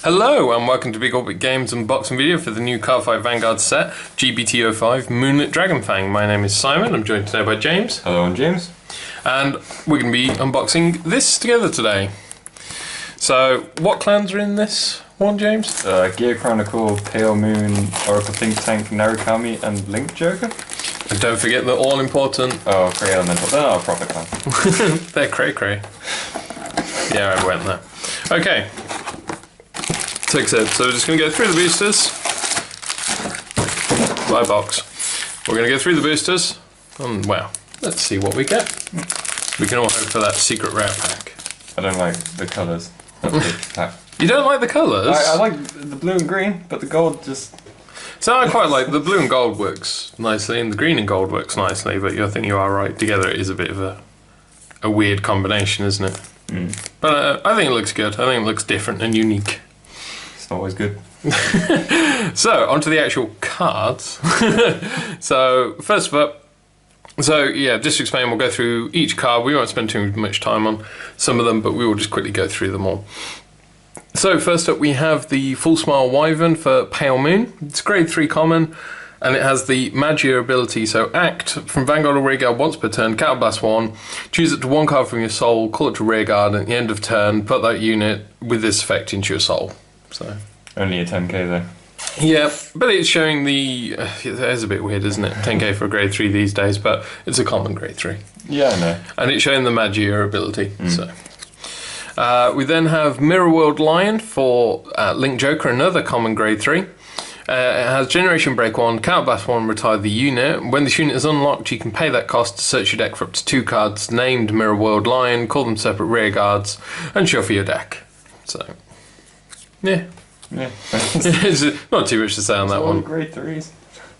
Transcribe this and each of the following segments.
Hello and welcome to Big Orbit Games unboxing video for the new Cardfight Vanguard set, G-BT05 Moonlit Dragonfang. My name is Simon, I'm joined today by James. Hello, I'm James. And we're going to be unboxing this together today. So, what clans are in this one, James? Gear Chronicle, Pale Moon, Oracle Think Tank, Narukami, and Link Joker. And don't forget the all-important... Oh, Cray Elemental. They're not a proper clan. They're cray-cray. Yeah, I went there. Okay. So we're just going to go through the boosters. By box. We're going to go through the boosters. And, well, let's see what we get. We can all hope for that secret rare pack. I don't like the colours of the pack. You don't like the colours? I like the blue and green, but the gold just... So I quite like the blue and gold works nicely, and the green and gold works nicely, but I think you are right. Together it is a bit of a weird combination, isn't it? Mm. But I think it looks good. I think it looks different and unique. It's always good. So, onto the actual cards. So, first up, just to explain, we'll go through each card. We won't spend too much time on some of them, but we will just quickly go through them all. So, first up, we have the Full Smile Wyvern for Pale Moon. It's grade 3 common, and it has the Magia ability. So, act from Vanguard or Rearguard once per turn, Counterblast 1, choose it to one card from your soul, call it to Rearguard, and at the end of turn, put that unit with this effect into your soul. So only a 10k though. Yeah, but it's showing the... it is a bit weird, isn't it? 10k for a grade 3 these days, but it's a common grade 3. Yeah, I know. And it's showing the Magia ability, so... we then have Mirror World Lion for Link Joker, another common grade 3. It has Generation Break 1, Counterblast 1, retire the unit. When this unit is unlocked, you can pay that cost to search your deck for up to 2 cards named Mirror World Lion, call them separate rear guards, and shuffle your deck. So... yeah. Yeah. It's not too much to say on that one. Grade 3s.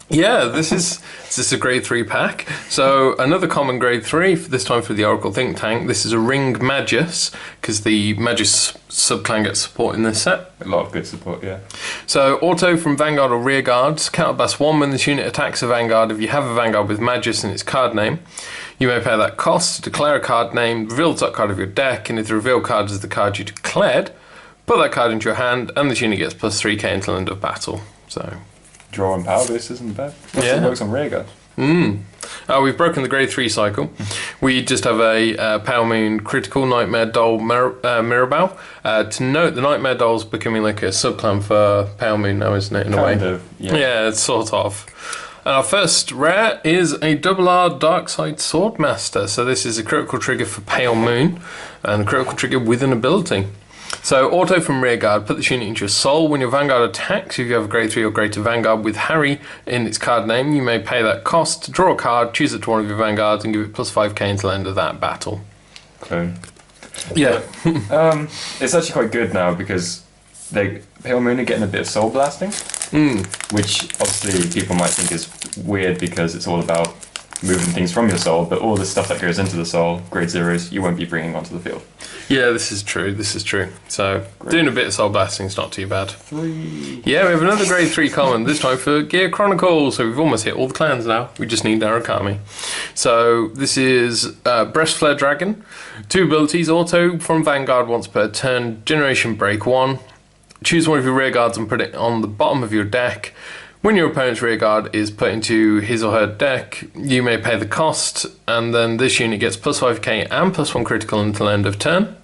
Yeah, this is a grade 3 pack. So another common grade 3, this time for the Oracle Think Tank. This is a Ring Magus, because the Magus subclan gets support in this set. A lot of good support, yeah. So auto from Vanguard or Rearguards, Counterblast 1 when this unit attacks a Vanguard. If you have a Vanguard with Magus in its card name, you may pay that cost, declare a card name, reveal the top card of your deck, and if the reveal card is the card you declared, put that card into your hand, and this unit gets plus 3k until end of battle. So, draw and power boost isn't bad. Yeah. It works on Rearguard. We've broken the grade 3 cycle. We just have a Pale Moon critical Nightmare Doll Mirabelle. To note, the Nightmare Doll's becoming like a subclan for Pale Moon now, isn't it, in a way? Kind of, yeah. Yeah, it's sort of. And our first rare is a R Darkside Swordmaster. So this is a critical trigger for Pale Moon, and a critical trigger with an ability. So, auto from Rearguard, put this unit into your soul. When your Vanguard attacks, if you have a grade 3 or greater Vanguard with Harry in its card name, you may pay that cost, draw a card, choose it to one of your Vanguards, and give it plus 5k until the end of that battle. Clone. Yeah. It's actually quite good now because Pale Moon are getting a bit of soul blasting, which obviously people might think is weird because it's all about moving things from your soul, but all the stuff that goes into the soul, grade 0s, you won't be bringing onto the field. Yeah, this is true, So, doing a bit of soul blasting is not too bad. 3. Yeah, we have another grade 3 common, this time for Gear Chronicle. So we've almost hit all the clans now. We just need Narukami. So, this is Breast Flare Dragon. 2 abilities, auto from Vanguard once per turn, Generation Break 1. Choose one of your rear guards and put it on the bottom of your deck. When your opponent's rearguard is put into his or her deck, you may pay the cost, and then this unit gets plus 5k and plus 1 critical until end of turn.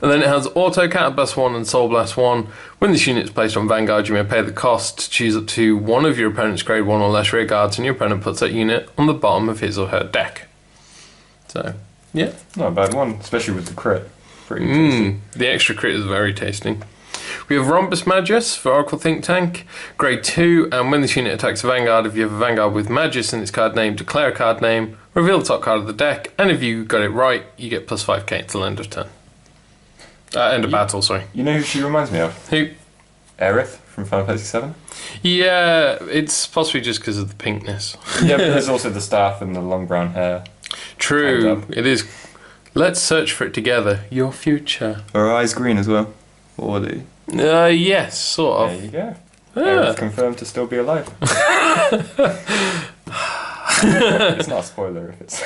And then it has auto, Counterblast 1 and Soul Blast 1. When this unit is placed on Vanguard, you may pay the cost, choose up to one of your opponent's grade 1 or less rearguards, and your opponent puts that unit on the bottom of his or her deck. So, yeah. Not a bad one, especially with the crit. Pretty tasty. The extra crit is very tasty. We have Rhombus Magus for Oracle Think Tank, grade 2, and when this unit attacks a Vanguard, if you have a Vanguard with Magus in its card name, declare a card name, reveal the top card of the deck, and if you got it right, you get plus 5k until end of turn. End of battle, sorry. You know who she reminds me of? Who? Aerith from Final Fantasy 7. Yeah, it's possibly just because of the pinkness. Yeah, but there's also the staff and the long brown hair. True, it is. Let's search for it together. Your future. Are her eyes green as well? Or are they? Yes, sort of. There you go. Yeah. Aerith confirmed to still be alive. It's not a spoiler if it's...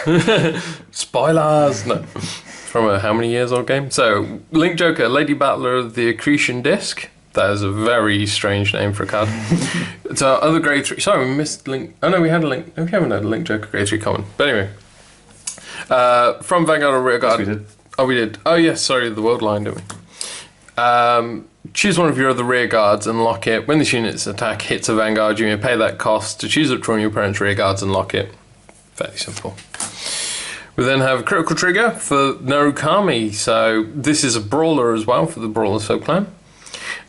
Spoilers! No. from a how many years old game. So, Link Joker, Lady Battler of the Accretion Disc. That is a very strange name for a card. So, other grade 3. Sorry, we missed Link. Oh no, we had a Link. No, we haven't had a Link Joker grade 3 common. But anyway. From Vanguard or Rearguard. Yes, we did. Oh, we did. Oh, yes, sorry, the world line, didn't we? Choose one of your other rear guards and lock it. When this unit's attack hits a Vanguard, you may pay that cost to choose up to one of your opponent's rear guards and lock it. Fairly simple. We then have a critical trigger for Narukami. So this is a brawler as well for the Brawler sub-clan.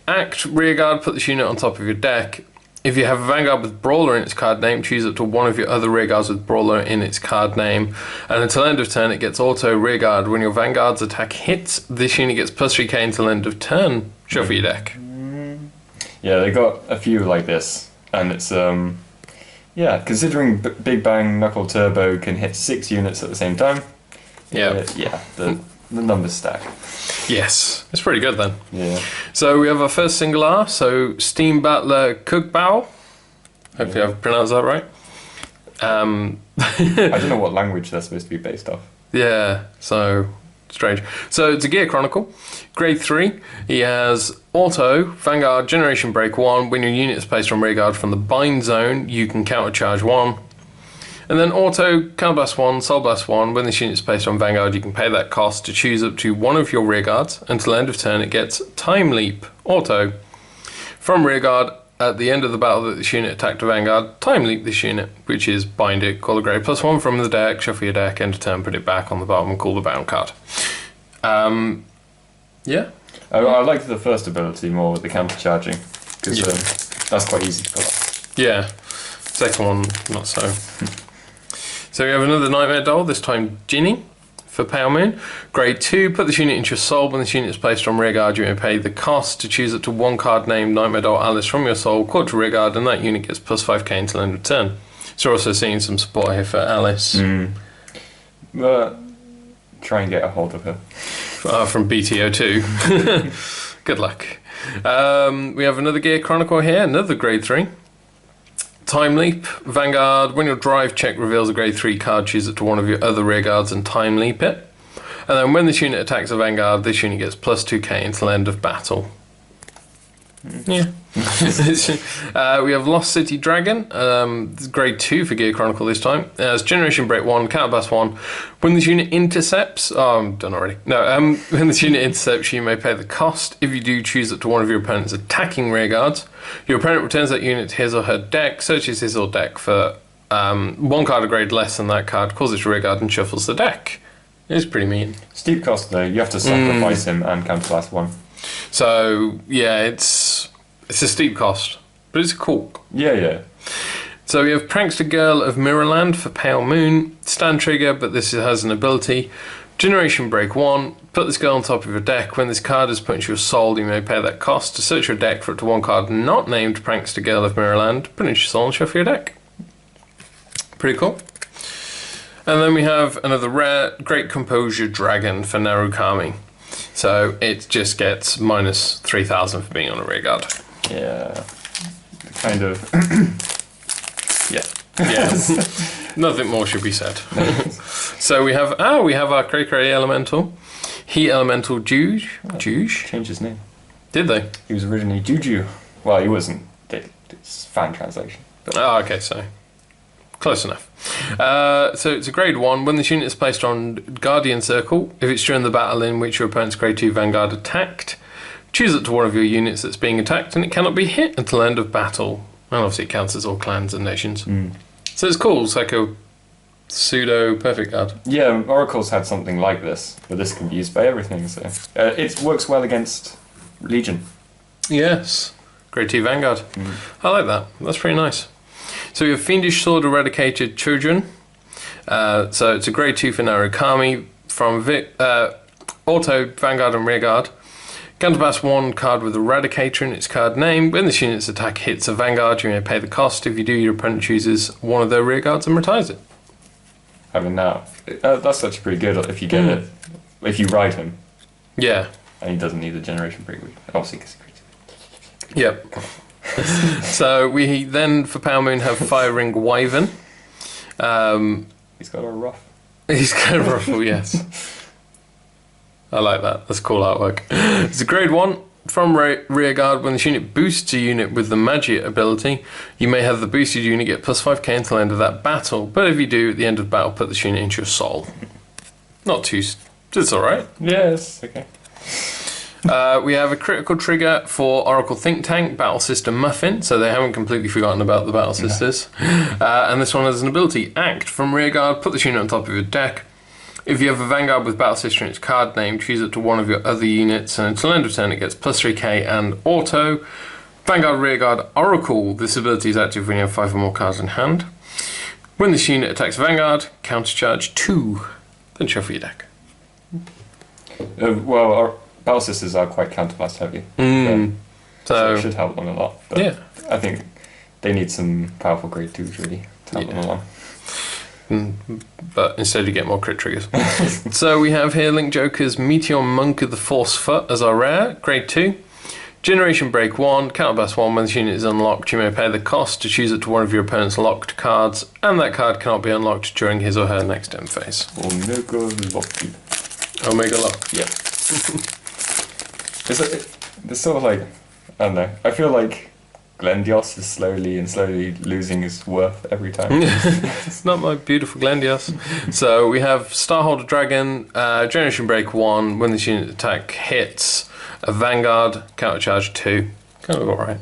Act, rearguard, put this unit on top of your deck. If you have a Vanguard with Brawler in its card name, choose up to one of your other rearguards with Brawler in its card name. And until end of turn, it gets auto rearguard. When your Vanguard's attack hits, this unit gets plus 3k until end of turn. Shuffle your deck. Yeah, they got a few like this. And it's, yeah, considering Big Bang Knuckle Turbo can hit 6 units at the same time. Yeah. Yeah, the numbers stack. Yes, it's pretty good then. Yeah. So we have our first single R, so Steam Battler Kugbao. Hopefully I've pronounced that right. I don't know what language they're supposed to be based off. Yeah, so strange. So it's a Gear Chronicle, grade 3. He has Auto, Vanguard, Generation Break 1. When your unit is placed on rearguard from the bind zone, you can countercharge 1. And then Auto, Counterblast 1, Soul Blast 1. When this unit is placed on Vanguard, you can pay that cost to choose up to one of your rearguards. Until end of turn, it gets Time Leap, Auto. From rearguard, at the end of the battle that this unit attacked a Vanguard, Time Leap this unit, which is bind it, call a grade +1 from the deck, shuffle your deck, end of turn, put it back on the bottom and call the bound card. Yeah. I liked the first ability more with the counter-charging, because that's quite easy to pull off. Yeah. Second one, not so. So we have another Nightmare Doll, this time Ginny, for Pale Moon. Grade 2, put this unit into your soul. When this unit is placed on rearguard, you may pay the cost to choose up to one card named Nightmare Doll Alice from your soul, call it to rearguard, and that unit gets plus 5k until end of turn. So we're also seeing some support here for Alice. But try and get a hold of her. From BT02. Good luck. We have another Gear Chronicle here, another grade 3. Time Leap, Vanguard, when your drive check reveals a grade 3 card, choose it to one of your other rearguards and Time Leap it. And then when this unit attacks a Vanguard, this unit gets plus 2k until end of battle. Yeah. We have Lost City Dragon, grade 2 for Gear Chronicle this time. It has Generation Break 1, Counterblast 1. When this unit intercepts, I'm done already. No, when this unit intercepts, you may pay the cost. If you do, choose it to one of your opponent's attacking rearguards. Your opponent returns that unit to his or her deck, searches his or deck for one card a grade less than that card, calls it to rearguard, and shuffles the deck. It's pretty mean. Steep cost though, you have to sacrifice him and counterblast 1. So yeah, it's a steep cost, but it's cool. Yeah. So we have Prankster Girl of Mirrorland for Pale Moon. Stand trigger, but this has an ability. Generation Break 1. Put this girl on top of your deck. When this card is put into your soul, you may pay that cost to search your deck for up to one card not named Prankster Girl of Mirrorland. Put it into your soul and shuffle your deck. Pretty cool. And then we have another rare Great Composure Dragon for Narukami. So it just gets minus 3,000 for being on a rearguard. Yeah. Kind of. Yeah. Nothing more should be said. So we have our Cray Elemental. Heat Elemental Juge. Changed his name. Did they? He was originally Juju. Well, he wasn't. It's fan translation. But. Oh, okay, so close enough. So it's a grade 1. When this unit is placed on Guardian Circle, if it's during the battle in which your opponent's grade 2 Vanguard attacked, choose it to one of your units that's being attacked, and it cannot be hit until end of battle. And obviously it counts as all clans and nations. So it's cool. It's like a pseudo perfect card. Yeah, Oracle's had something like this, but this can be used by everything. So it works well against Legion. Yes, grade 2 Vanguard. I like that. That's pretty nice. So we have Fiendish Sword Eradicated Children. So it's a grade 2 for Narukami from Auto, Vanguard and Rearguard. Counterblast 1 card with Eradicator in its card name. When this unit's attack hits a Vanguard, you may pay the cost. If you do, your opponent chooses one of their rearguards and retires it. Having that, that's actually pretty good if you get it. If you ride him. Yeah. And he doesn't need the generation break. Obviously, because he's crazy. Yep. So we then, for Pale Moon, have Fire-Ring Wyvern. He's got a ruff. He's got a ruffle, yes. I like that. That's cool artwork. It's a grade 1 from rearguard. When this unit boosts a unit with the Magic ability, you may have the boosted unit get plus 5k until the end of that battle. But if you do, at the end of the battle, put this unit into your soul. Not too... It's alright. Yes, okay. We have a critical trigger for Oracle Think Tank, Battle Sister Muffin, so they haven't completely forgotten about the Battle Sisters. And this one has an ability, Act from rearguard, put this unit on top of your deck. If you have a Vanguard with Battle Sister in its card name, choose it to one of your other units, and until end of turn it gets plus 3k and auto. Vanguard Rearguard Oracle, this ability is active when you have 5 or more cards in hand. When this unit attacks Vanguard, countercharge 2, then shuffle your deck. Well, our Battle Sisters are quite counterblast heavy. So it should help them a lot. But yeah. I think they need some powerful grade 2s really to help them along. But instead you get more crit triggers. So we have here Link Joker's Meteor Monk of the Force Foot as our rare, grade 2. Generation Break 1, counterblast 1, when this unit is unlocked you may pay the cost to choose it to one of your opponent's locked cards, and that card cannot be unlocked during his or her next end phase. Omega Locky. Omega Lock. Yeah. It's sort of like, I don't know, I feel like Glendios is slowly losing his worth every time. It's not my beautiful Glendios. So we have Starholder Dragon, Generation Break 1, when this unit attack hits, a Vanguard, countercharge 2. Kind of alright.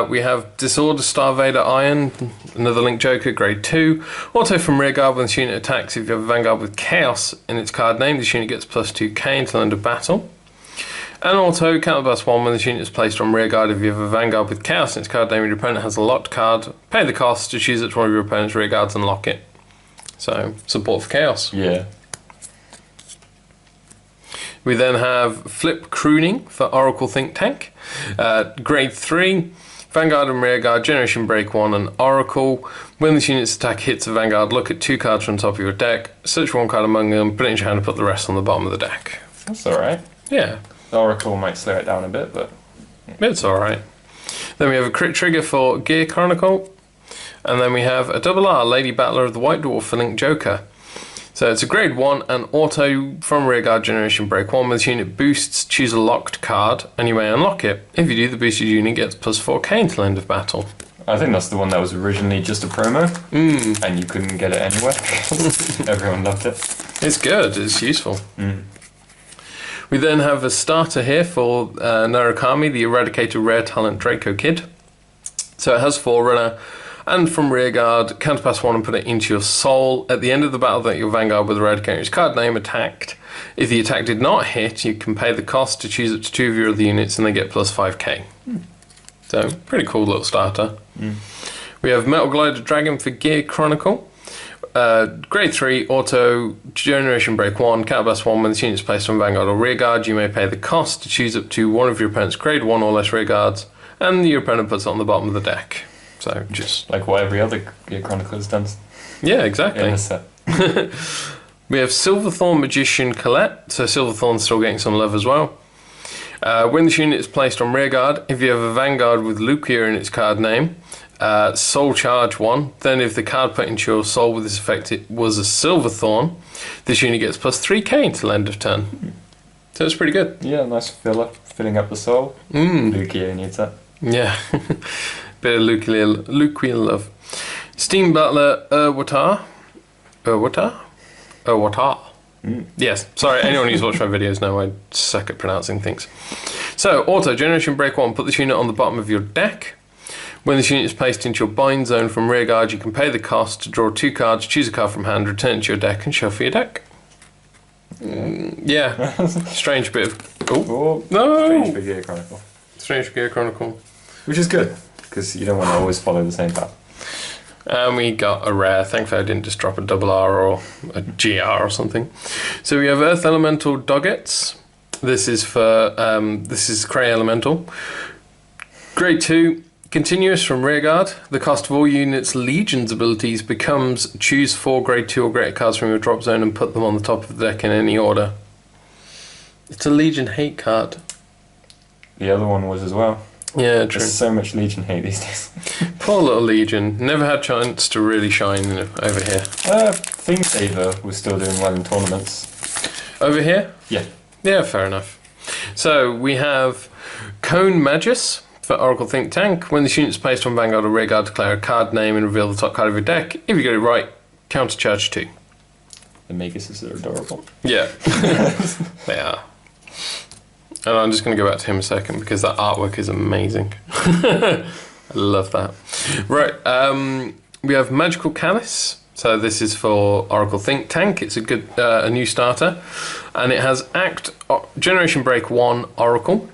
We have Disorder Star Vader Iron, another Link Joker, grade 2. Auto from rearguard when this unit attacks. If you have a Vanguard with Chaos in its card name, this unit gets plus 2k until end of battle. And auto, counterblast 1 when this unit is placed on rearguard. If you have a Vanguard with Chaos in its card name and your opponent has a locked card, pay the cost to choose it to one of your opponent's rearguards and lock it. So, support for Chaos. Yeah. We then have Flip Crooning for Oracle Think Tank. Grade 3, Vanguard and Rearguard, Generation Break 1 and Oracle. When this unit's attack hits a Vanguard, look at 2 cards from the top of your deck, search one card among them, put it in your hand and put the rest on the bottom of the deck. That's alright. Yeah. The Oracle might slow it down a bit, but... It's alright. Then we have a crit trigger for Gear Chronicle. And then we have a double R, Lady Battler of the White Dwarf for Link Joker. So it's a grade 1 and auto from rearguard Generation Break 1. When this unit boosts, choose a locked card and you may unlock it. If you do, the boosted unit gets plus 4k until end of battle. I think that's the one that was originally just a promo and you couldn't get it anywhere. Everyone loved it. It's good, it's useful. We then have a starter here for Narukami, the Eradicator Rare Talent Draco Kid. So it has Forerunner. And from rearguard, counterpass 1 and put it into your soul. At the end of the battle that your Vanguard with Eradicator's card name attacked. If the attack did not hit, you can pay the cost to choose it to 2 of your other units and they get plus 5k. So, pretty cool little starter. We have Metal Glider Dragon for Gear Chronicle. Grade 3, auto, Generation Break 1, counterblast 1, when this unit is placed on Vanguard or Rearguard, you may pay the cost to choose up to one of your opponent's grade 1 or less Rearguards, and your opponent puts it on the bottom of the deck. So, just... like what every other Gear Chronicle has done. Yeah, exactly. In the set. We have Silverthorn Magician Colette, so Silverthorn's still getting some love as well. When this unit is placed on Rearguard, if you have a Vanguard with Lucia in its card name, Soul Charge 1, then if the card put into your soul with this effect it was a Silverthorn, this unit gets plus 3k until end of turn. So it's pretty good. Yeah, nice filler, filling up the soul. Lucia needs that. Yeah, bit of Lucia love. Steam Butler Urwatar. Yes, sorry, anyone who's watched my videos know I suck at pronouncing things. So, auto, Generation Break 1, put this unit on the bottom of your deck. When this unit is placed into your bind zone from rearguard, you can pay the cost to draw 2 cards, choose a card from hand, return it to your deck, and shuffle your deck. Yeah, strange bit of... Oh, no! Strange for Gear Chronicle. Strange for Gear Chronicle. Which is good, because you don't want to always follow the same path. And we got a rare. Thankfully I didn't just drop a double R or a GR or something. So we have Earth Elemental Doggets. This is for, this is Cray Elemental. Grade 2, continuous from rearguard. The cost of all units' Legion's abilities becomes choose 4 grade 2 or greater cards from your drop zone and put them on the top of the deck in any order. It's a Legion hate card. The other one was as well. Yeah, true. There's so much Legion hate these days. Poor little Legion. Never had a chance to really shine over here. Thingsaver was still doing well in tournaments. Over here? Yeah. Yeah, fair enough. So we have Cone Magus for Oracle Think Tank. When this unit is placed on Vanguard or Rearguard, declare a card name and reveal the top card of your deck. If you get it right, countercharge 2. The Maguses are adorable. Yeah, they are. And I'm just going to go back to him a second because that artwork is amazing. I love that. Right, we have Magical Callus. So this is for Oracle Think Tank. It's a new starter, and it has Generation Break 1 Oracle.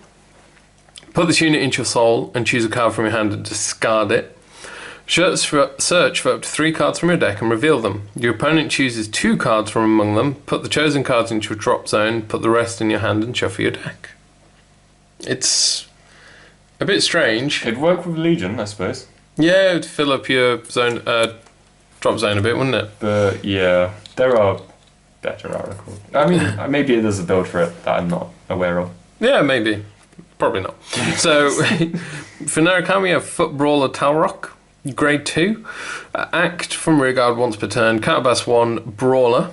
Put this unit into your soul and choose a card from your hand and discard it. Search for up to 3 cards from your deck and reveal them. Your opponent chooses 2 cards from among them. Put the chosen cards into a drop zone. Put the rest in your hand and shuffle your deck. It's a bit strange. It'd work with Legion, I suppose. Yeah, it would fill up your zone. Drop zone a bit, wouldn't it? But yeah, there are better Oracles. I mean, maybe there's a build for it that I'm not aware of. Yeah, maybe. Probably not. So, for Narukami, we have Foot Brawler Talrock, Grade 2. Act from Rearguard once per turn. Counterblast 1, Brawler.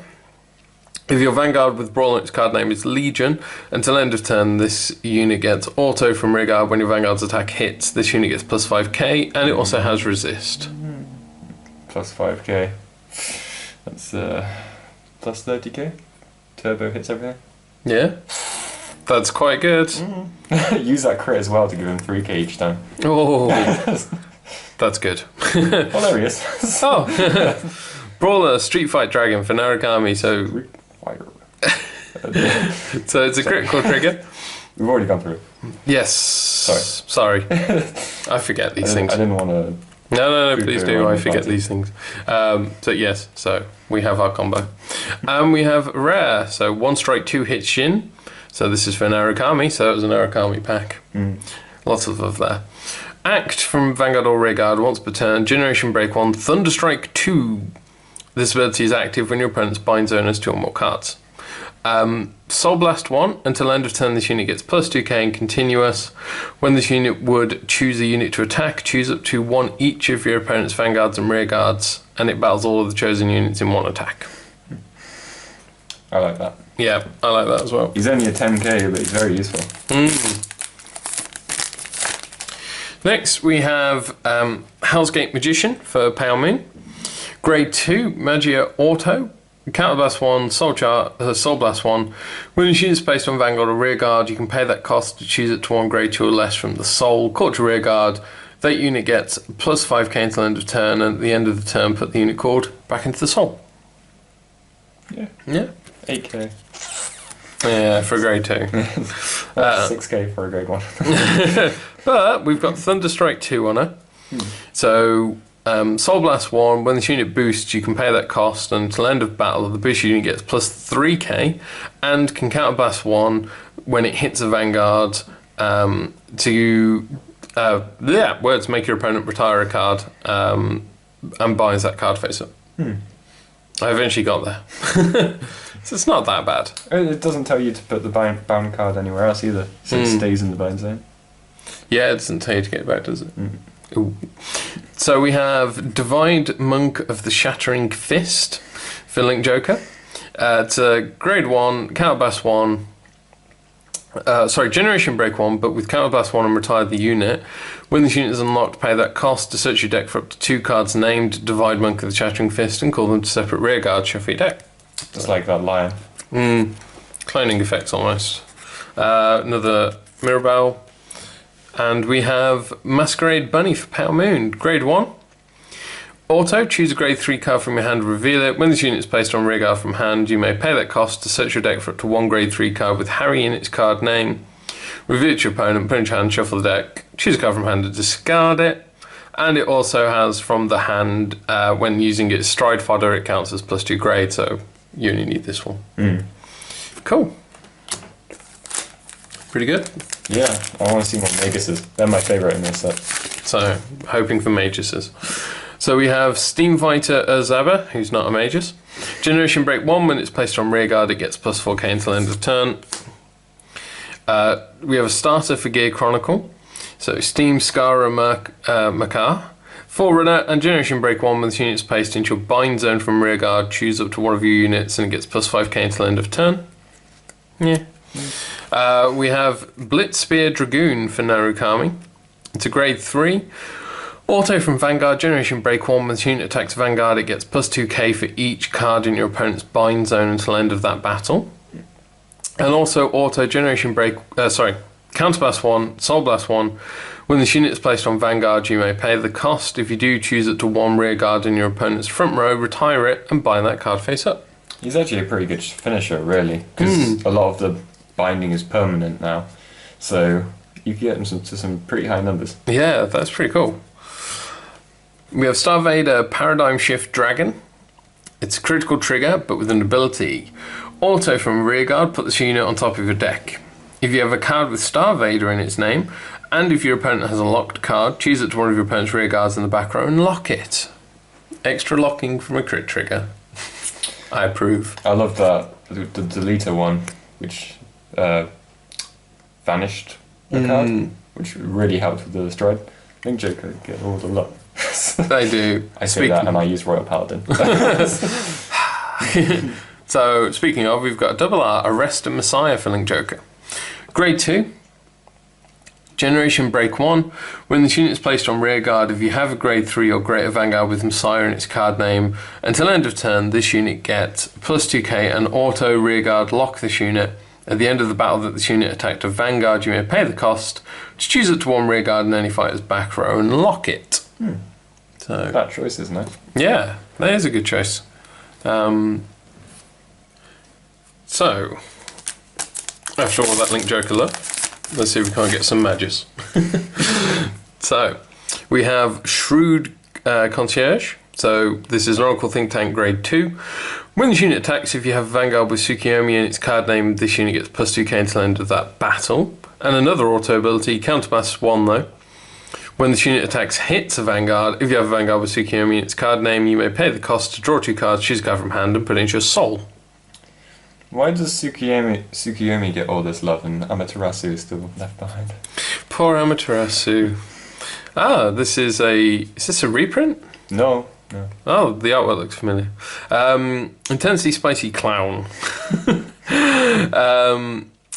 If your Vanguard with Brawler its card name is Legion, until end of turn, this unit gets auto from Rearguard. When your Vanguard's attack hits, this unit gets plus 5k, and it also has resist. Plus 5k. That's plus 30k. Turbo hits everything. Yeah. That's quite good. Use that crit as well to give him 3k each time. Oh, that's good. Hilarious. Oh, Brawler Street Fight Dragon for Narukami. So it's a critical trigger. We've already gone through it. Yes. Sorry. I forget these things. I didn't want to. No, please do. I forget these things. So yes, so we have our combo. And we have Rare. So 1 strike, 2 hit Shin. So this is for Narukami. So it was a Narukami pack. Lots of love there. Act from Vanguard or Rearguard once per turn. Generation Break 1. Thunderstrike 2. This ability is active when your opponent's bind zone has 2 or more cards. Soul Blast 1. Until end of turn, this unit gets plus 2k and continuous. When this unit would choose a unit to attack, choose up to 1 each of your opponent's Vanguards and Rearguards, and it battles all of the chosen units in 1 attack. I like that. Yeah, I like that as well. He's only a 10k, but he's very useful. Next, we have Hell's Gate Magician for Pale Moon. Grade 2, Magia Auto. Counterblast 1, Soul Blast 1. When the unit is placed on Vanguard or Rearguard, you can pay that cost to choose it to 1 grade 2 or less from the Soul. Caught to Rearguard, that unit gets plus 5k until end of turn, and at the end of the turn, put the unit called back into the Soul. Yeah. 8k. Yeah, for a grade 2. 6k for a grade 1. But we've got Thunderstrike 2 on her. So, Soul Blast 1, when this unit boosts, you can pay that cost, and until end of battle, the boost unit gets plus 3k, and can Counterblast 1 when it hits a Vanguard words make your opponent retire a card and binds that card face up. I eventually got there. So it's not that bad. It doesn't tell you to put the bound card anywhere else either, so it stays in the bind zone. Yeah, it doesn't tell you to get it back, does it? Ooh. So we have Divide Monk of the Shattering Fist for Link Joker. It's a grade 1, Counterblast 1. Generation Break 1, but with Counterblast 1 and retire the unit. When this unit is unlocked, pay that cost to search your deck for up to 2 cards named Divide Monk of the Shattering Fist and call them to separate rearguard, shuffle your deck. Just like that lion. Cloning effects almost. Another Mirabelle. And we have Masquerade Bunny for Pale Moon, grade 1. Auto, choose a grade 3 card from your hand and reveal it. When this unit is placed on rearguard from hand, you may pay that cost to search your deck for up to 1 grade 3 card with Harry in its card name. Reveal it to your opponent, put it in your hand, shuffle the deck, choose a card from hand and discard it. And it also has from the hand, when using its stride fodder, it counts as plus 2 grade, so you only need this one. Cool. Pretty good. Yeah, I want to see more Maguses. They're my favourite in this set. So, hoping for Maguses. So we have Steam Fighter Urzaba, who's not a Magus. Generation Break 1, when it's placed on rearguard, it gets plus 4k until end of turn. We have a starter for Gear Chronicle. So Steam Skara Makar. Forerunner and Generation Break 1, when this unit is placed into your bind zone from rearguard, choose up to one of your units and it gets plus 5k until end of turn. Yeah. We have Blitz Spear Dragoon for Narukami. It's a grade 3. Auto from Vanguard, Generation Break 1. When this unit attacks Vanguard, it gets plus 2k for each card in your opponent's bind zone until end of that battle. And also Auto, Generation Break, Counterblast 1, Soul Blast 1. When this unit is placed on Vanguard, you may pay the cost. If you do, choose it to 1 rear guard in your opponent's front row, retire it, and bind that card face up. He's actually a pretty good finisher, really, because a lot of the binding is permanent now. So you can get him to some pretty high numbers. Yeah, that's pretty cool. We have Star Vader Paradigm Shift Dragon. It's a critical trigger, but with an ability. Auto from Rearguard, put this unit on top of your deck. If you have a card with Star Vader in its name, and if your opponent has a locked card, choose it to one of your opponent's rearguards in the back row and lock it. Extra locking from a crit trigger. I approve. I love that, the deleter one, which vanished a card, which really helped with the destroyed. I think Joker get all the luck. They do. I say that and I use Royal Paladin. So, speaking of, we've got a double R, Arrest a Messiah for Link Joker. Grade 2. Generation Break 1. When this unit is placed on rearguard, if you have a grade 3 or greater Vanguard with Messiah in its card name, until end of turn, this unit gets plus 2k and auto rearguard lock this unit. At the end of the battle that this unit attacked a Vanguard, you may pay the cost to choose it to 1 rearguard in any fighter's back row and lock it. So that choice is nice. Yeah, that is a good choice. So, after all that Link Joker love, let's see if we can't get some mages. So, we have Shrewd Concierge. So, this is an Oracle Think Tank grade 2. When this unit attacks, if you have Vanguard with Tsukiyomi in its card name, this unit gets plus 2k until the end of that battle. And another auto ability, Counterblast 1 though. When this unit attacks hits a Vanguard, if you have a Vanguard with Tsukiyomi in its card name, you may pay the cost to draw 2 cards, choose a card from hand, and put it into your soul. Why does Tsukiyomi get all this love and Amaterasu is still left behind? Poor Amaterasu. Ah, this is this a reprint? No. Oh, the artwork looks familiar. Intensely Spicy Clown.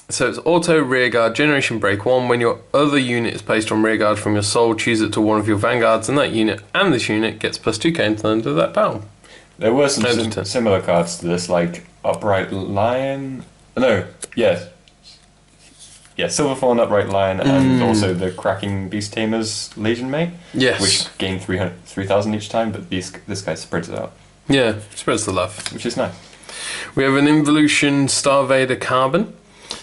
So it's auto rearguard, Generation Break 1. When your other unit is placed on rearguard from your soul, choose it to one of your Vanguards, and that unit and this unit gets plus 2k until the end of that battle. There were some similar cards to this, like Upright Lion. No, yes. Yeah, Silverfawn, Upright Lion, and also the Cracking Beast Tamer's Legion Mate. Yes. Which gain 3,000 each time, but this guy spreads it out. Yeah, spreads the love. Which is nice. We have an Involution Star Vader Carbon.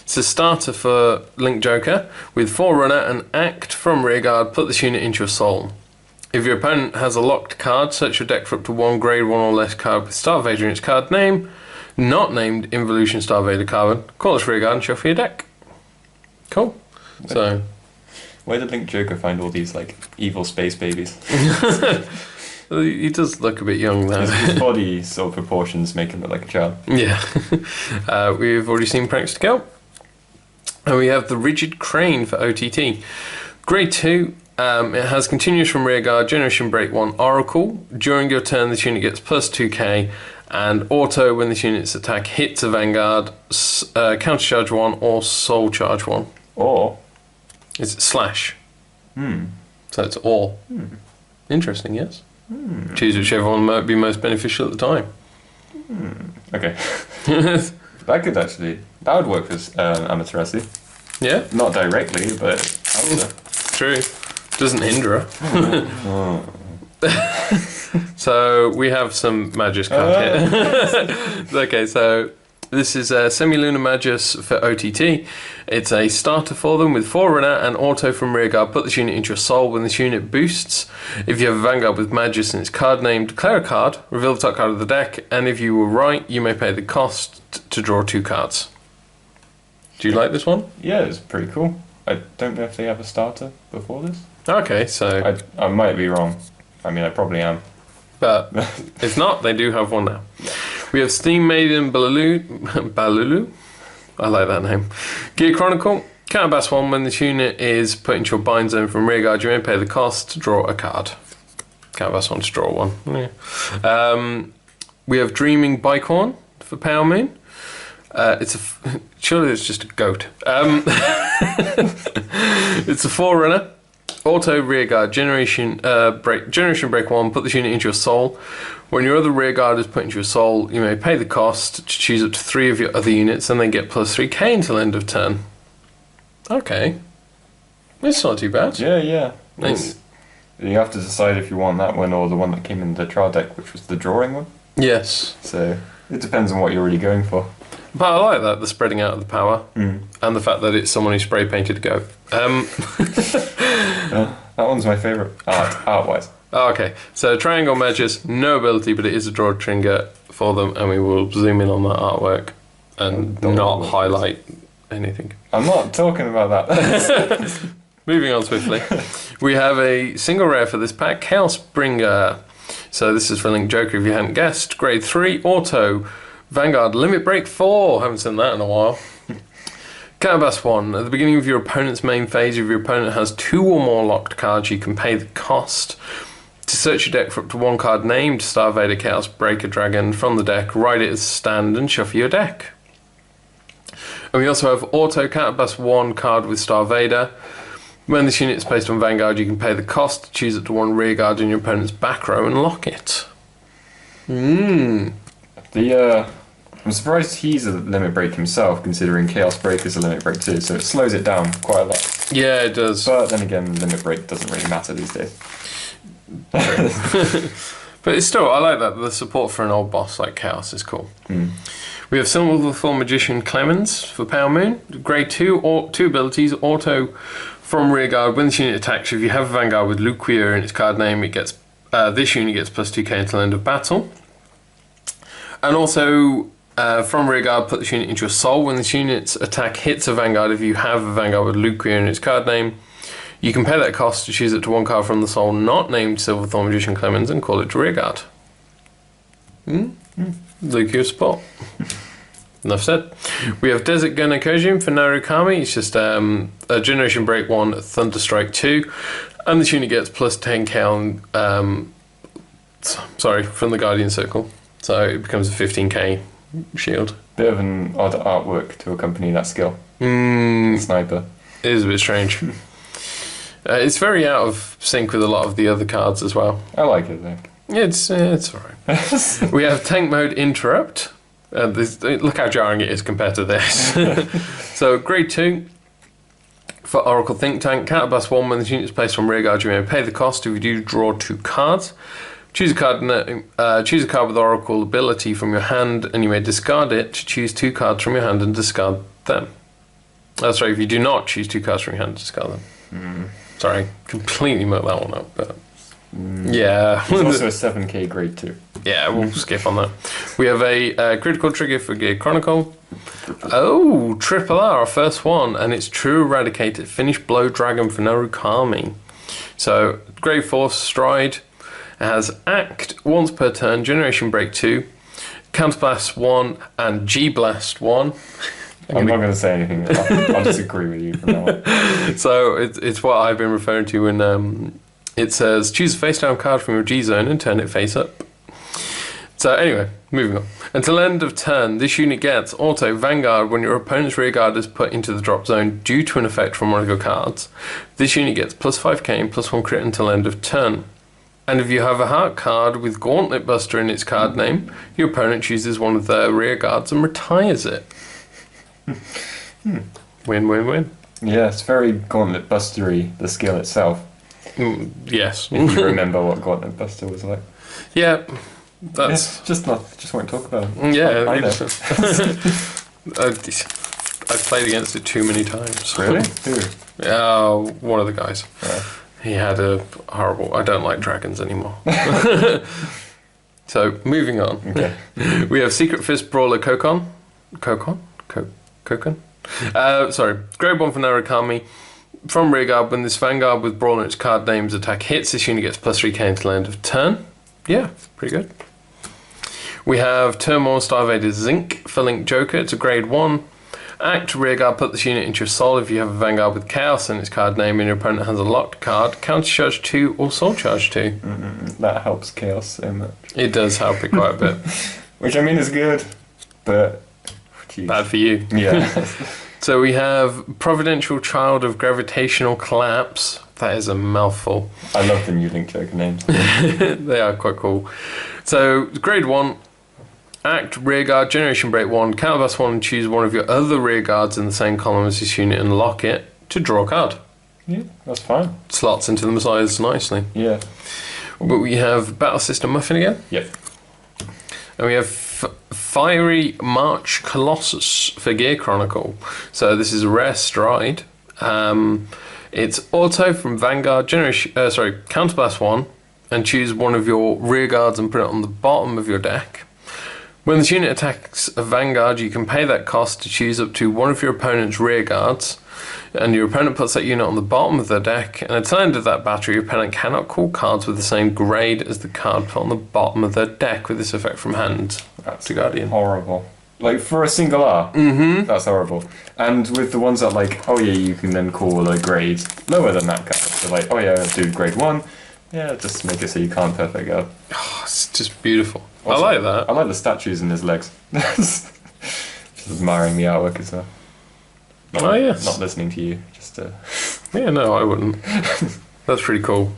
It's a starter for Link Joker. With Forerunner and Act from rearguard, put this unit into your soul. If your opponent has a locked card, search your deck for up to 1 grade 1 or less card with Star Vader in its card name, not named Involution Star Vader Carbon. Call its rearguard and shuffle your deck. Cool. So, where did Link Joker find all these like evil space babies? He does look a bit young though. His body sort of proportions make him look like a child. Yeah. We've already seen Pranks to Go. And we have the Rigid Crane for OTT. Grade 2. It has continuous from rearguard, Generation Break 1 Oracle. During your turn, this unit gets plus 2k. And auto, when this unit's attack hits a Vanguard, countercharge 1 or soul charge 1. Or? It's slash. So it's or. Interesting, yes? Choose whichever one might be most beneficial at the time. Okay. That would work for Amaterasu. Yeah? Not directly, but True. Doesn't hinder her. So we have some Magus card here. Okay, so this is a Semi-Lunar Magus for OTT. It's a starter for them with Forerunner and auto from rearguard. Put this unit into your soul when this unit boosts. If you have a Vanguard with Magus in its card name, declare a card, reveal the top card of the deck, and if you were right, you may pay the cost to draw 2 cards. Do you like this one? Yeah, it's pretty cool. I don't know if they have a starter before this. Okay, so I might be wrong. I mean, I probably am. But if not, they do have one now. We have Steam Maiden Balulu. I like that name. Gear Chronicle. Counterblast 1. When this unit is put into your bind zone from rearguard, you may pay the cost to draw a card. Counterblast 1 to draw 1. Yeah. We have Dreaming Bicorn for Pale Moon. Surely it's just a goat. It's a Forerunner. Auto rearguard, generation break 1, put this unit into your soul. When your other rearguard is put into your soul, you may pay the cost to choose up to 3 of your other units and then get plus 3k until end of turn. Okay. It's not too bad. Yeah. You have to decide if you want that one or the one that came in the trial deck, which was the drawing one. Yes. So it depends on what you're really going for. But I like that, the spreading out of the power, and the fact that it's someone who spray painted a goat. That one's my favourite, art-wise. Oh, okay, so triangle measures, no ability, but it is a draw trigger for them, and we will zoom in on that artwork and not highlight anything. I'm not talking about that. Moving on swiftly, we have a single rare for this pack, Chaos Bringer. So this is for Link Joker, if you hadn't guessed. Grade 3, Auto, Vanguard, Limit Break 4. Haven't seen that in a while. Cannabas 1. At the beginning of your opponent's main phase, if your opponent has 2 or more locked cards, you can pay the cost to search your deck for up to 1 card named Star Vader, Chaos Breaker, Dragon from the deck, write it as stand, and shuffle your deck. And we also have Auto, Cannabas 1 card with Star Vader. When this unit is placed on Vanguard, you can pay the cost to choose up to 1 rearguard in your opponent's back row and lock it. I'm surprised he's a limit break himself, considering Chaos Break is a limit break too, so it slows it down quite a lot. Yeah, it does. But then again, limit break doesn't really matter these days. But it's still, I like that. The support for an old boss like Chaos is cool. We have Silverfall Magician Clemens for Pale Moon. Grade 2, or 2 abilities, Auto from rearguard. When this unit attacks, if you have a Vanguard with Luquia in its card name, it gets this unit gets plus 2k until end of battle. And also, from rearguard, put this unit into your soul. When this unit's attack hits a Vanguard, if you have a Vanguard with Luquia in its card name, you can pay that cost to choose it to 1 card from the soul not named Silverthorn Magician Clemens and call it to rearguard. Luquia support. Enough said. We have Desert Gunner Kojin for Narukami. It's just a Generation Break 1, Thunderstrike 2. And this unit gets plus 10k on, from the Guardian Circle. So it becomes a 15k shield. Bit of an odd artwork to accompany that skill. Sniper. It is a bit strange. It's very out of sync with a lot of the other cards as well. I like it though. It's alright. We have Tank Mode Interrupt. Look how jarring it is compared to this. So grade 2 for Oracle Think Tank. Cannabas 1. When the unit is placed on rearguard, you may pay the cost. If you do, draw 2 cards. Choose a card with Oracle ability from your hand, and you may discard it to choose 2 cards from your hand and discard them. That's right. If you do not choose 2 cards from your hand, discard them. Sorry, completely mucked that one up. But yeah, there's also a 7k grade 2. Yeah, we'll skip on that. We have a critical trigger for Gear Chronicle. Oh, Triple R, our first one, and it's True Eradicated. Finish Blow Dragon for Narukami. So, grade 4 Stride. It has Act once per turn, Generation Break 2, Counterblast 1, and G-Blast 1. I'm not going to say anything. I'll disagree with you from now on. So it's what I've been referring to when it says choose a face down card from your G zone and turn it face up. So anyway, moving on. Until end of turn, this unit gets Auto Vanguard when your opponent's rearguard is put into the drop zone due to an effect from one of your cards. This unit gets plus 5k and plus 1 crit until end of turn. And if you have a heart card with Gauntlet Buster in its card name, your opponent chooses one of their rearguards and retires it. Win, win, win. Yeah, it's very Gauntlet Bustery, the skill itself. Yes. If you remember what Gauntlet Buster was like. Yeah, that's... Yeah, just won't talk about it. Yeah. I know. I've played against it too many times. Really? Who? One of the guys. Right. He had a horrible... I don't like dragons anymore. So, moving on. Okay. We have Secret Fist Brawler Kokon. Kokon? Sorry. Grade 1 for Narukami. From rearguard, when this Vanguard with Brawl in its card name's attack hits, this unit gets plus 3k until end of turn. Yeah, pretty good. We have Turmoil Star Vader Zinc for Link Joker. It's a grade 1. Act rearguard, put this unit into your soul. If you have a Vanguard with Chaos in its card name and your opponent has a locked card, counter charge 2 or soul charge 2. That helps Chaos so much. It does help it quite a bit. Which I mean is good, but Jeez. Bad for you. Yeah. So we have Providential Child of Gravitational Collapse. That is a mouthful. I love the new Link Joker names. They are quite cool. So, grade 1, act, rearguard, generation break 1, counterblast 1, and choose one of your other rearguards in the same column as this unit and lock it to draw a card. Yeah, that's fine. Slots into the Messiahs nicely. Yeah. But we have Battle System Muffin again. Yep. And we have Fiery March Colossus for Gear Chronicle. So this is a rare stride. It's auto from Vanguard, counterblast 1, and choose one of your rear guards and put it on the bottom of your deck. When this unit attacks a Vanguard, you can pay that cost to choose up to one of your opponent's rear guards, and your opponent puts that unit on the bottom of their deck, and at the end of that battle, your opponent cannot call cards with the same grade as the card put on the bottom of their deck with this effect from hand. That's to Guardian. horrible. Like, for a single R, that's horrible. And with the ones that, like, oh yeah, you can then call a grade lower than that card. So like, oh yeah, I'll do grade 1. Yeah, just make it so you can't perfect guard. Oh, it's just beautiful. Also, I like that. I like the statues in his legs. Just admiring the artwork as well. Oh, yes. Not listening to you, just Yeah, no, I wouldn't. That's pretty cool.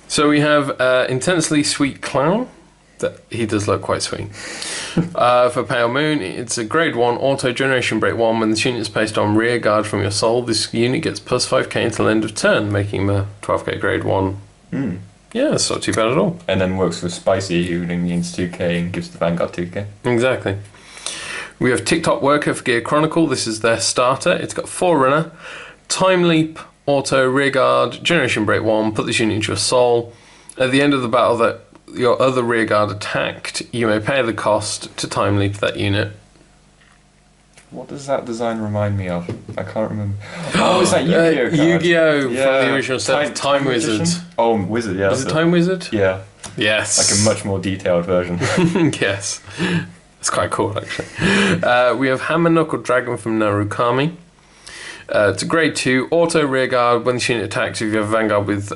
So we have Intensely Sweet Clown. That he does look quite sweet. For Pale Moon, it's a grade 1 auto generation break 1. When this unit is placed on rear guard from your soul, this unit gets plus 5k until end of turn, making him a 12k grade 1. Yeah, that's not too bad at all. And then works with Spicy, who then gains 2k and gives the Vanguard 2k. Exactly. We have TikTok Worker for Gear Chronicle. This is their starter. It's got 4 runner, Time Leap, auto, rear guard, generation break 1. Put this unit into your soul. At the end of the battle that your other rearguard attacked, you may pay the cost to time leap that unit. What does that design remind me of? I can't remember. Oh, is that Yu-Gi-Oh! Yu-Gi-Oh! From the original set, Time Wizard. Oh, Wizard, yeah. Is it Time Wizard? Yeah. Yes. Like a much more detailed version. Yes. It's quite cool, actually. We have Hammer Knuckle Dragon from Narukami. It's a grade 2, auto rearguard. When this unit attacks, if you have a Vanguard with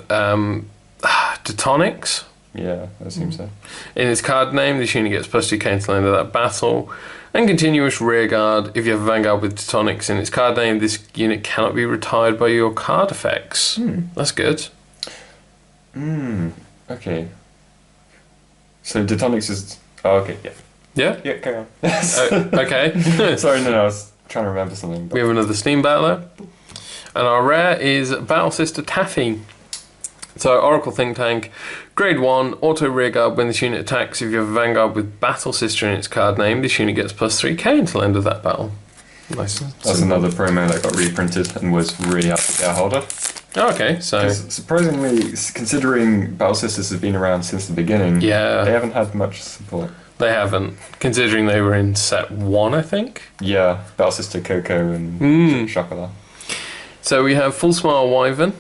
Detonics. Yeah, that seems so. In its card name, this unit gets plus 2k until the end of that battle. And continuous rearguard. If you have a Vanguard with Detonics in its card name, this unit cannot be retired by your card effects. That's good. Okay. So Detonics is... Oh, okay, yeah. Yeah? Yeah, carry on. Okay. Sorry, no, I was trying to remember something. But... We have another Steam Battler. And our rare is Battle Sister Taffy. So, Oracle Think Tank, grade 1, auto rearguard. When this unit attacks, if you have a Vanguard with Battle Sister in its card name, this unit gets plus 3k until the end of that battle. Nice. That's another promo that got reprinted and was really hard to get a hold of. Oh, okay, so... Surprisingly, considering Battle Sisters have been around since the beginning, they haven't had much support. They haven't, considering they were in set 1, I think. Yeah, Battle Sister Coco and Chocolat. So we have Full Smile Wyvern.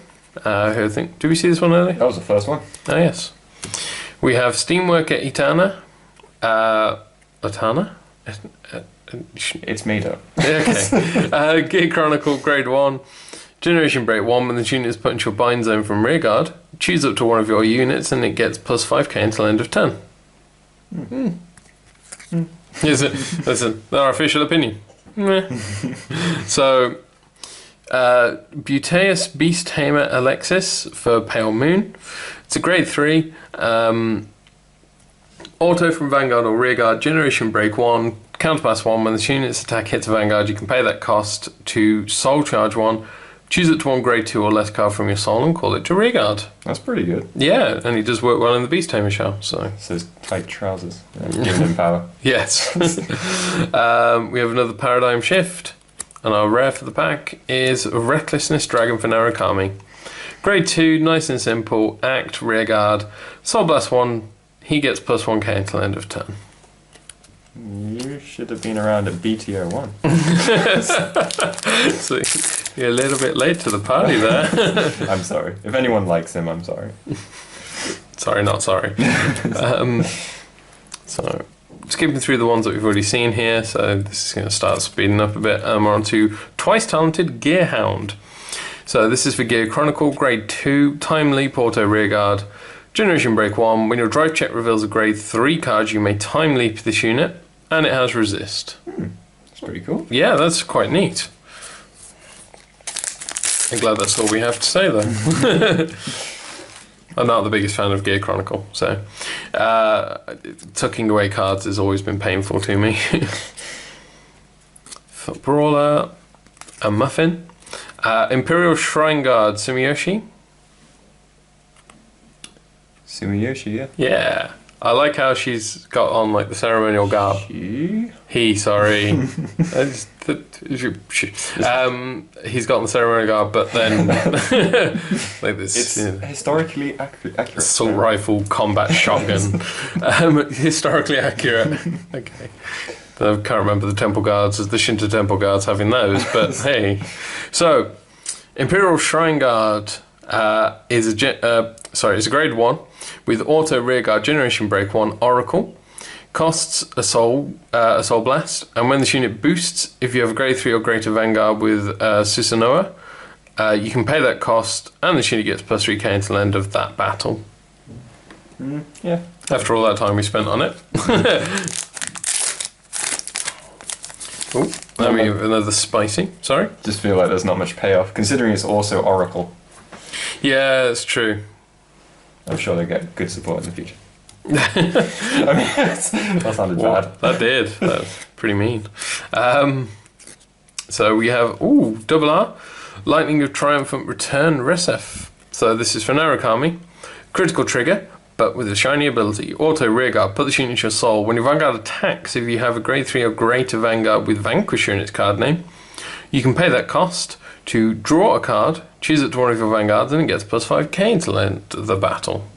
Who I think... Did we see this one earlier? That was the first one. Oh, yes. We have Steamworker Itana. Itana? It's made up. Okay. Gear Chronicle, grade 1. Generation break 1. When the unit is put into your bind zone from rearguard, choose up to one of your units and it gets plus 5k until end of turn. Is it? Listen, our official opinion. So... Buteus Beast Tamer Alexis for Pale Moon. It's a grade 3. Auto from Vanguard or Rearguard, Generation Break 1, Counterpass 1. When the unit's attack hits a Vanguard, you can pay that cost to Soul Charge 1. Choose it to one grade 2 or less card from your soul and call it to Rearguard. That's pretty good. Yeah, and he does work well in the Beast Tamer shell. So his tight trousers. Giving him power. Yes. We have another Paradigm Shift. And our rare for the pack is Recklessness Dragon for Narukami. Grade 2, nice and simple. Act, rearguard, Soul Blast 1. He gets plus 1k until end of turn. You should have been around at BTO1. So you're a little bit late to the party there. I'm sorry. If anyone likes him, I'm sorry. Sorry, not sorry. So... skipping through the ones that we've already seen here, so this is going to start speeding up a bit. We're on to Twice Talented Gearhound. So this is for Gear Chronicle, grade 2, Time Leap, Auto Rearguard, Generation Break 1. When your drive check reveals a grade 3 card, you may Time Leap this unit, and it has Resist. pretty cool. Yeah, that's quite neat. I'm glad that's all we have to say though. I'm not the biggest fan of Gear Chronicle, so tucking away cards has always been painful to me. Foot Brawler, a Muffin, Imperial Shrine Guard, Sumiyoshi. Sumiyoshi, yeah. Yeah, I like how she's got on like the ceremonial garb. Sorry. He's got on the ceremonial garb, but then like this. It's historically accurate. Assault rifle, combat shotgun. Historically accurate. Okay. I can't remember the temple guards as the Shinto temple guards having those, but hey. So, Imperial Shrine Guard is a grade 1 with auto rearguard generation break 1 oracle. Costs a soul blast, and when this unit boosts, if you have a grade 3 or greater Vanguard with Susanoo, you can pay that cost, and this unit gets plus 3k until the end of that battle. Yeah. After all that time we spent on it. Oh, then we have another spicy. Sorry? Just feel like there's not much payoff, considering it's also oracle. Yeah, it's true. I'm sure they get good support in the future. I mean, that sounded bad. That did. That's pretty mean. So we have double R, Lightning of Triumphant Return Resef. So this is for Narukami. Critical trigger, but with a shiny ability. Auto rearguard, put this unit into your soul. When your Vanguard attacks, if you have a grade 3 or greater Vanguard with Vanquisher in its card name, you can pay that cost to draw a card, choose it to one of your Vanguards, and it gets plus 5k until the end of the battle.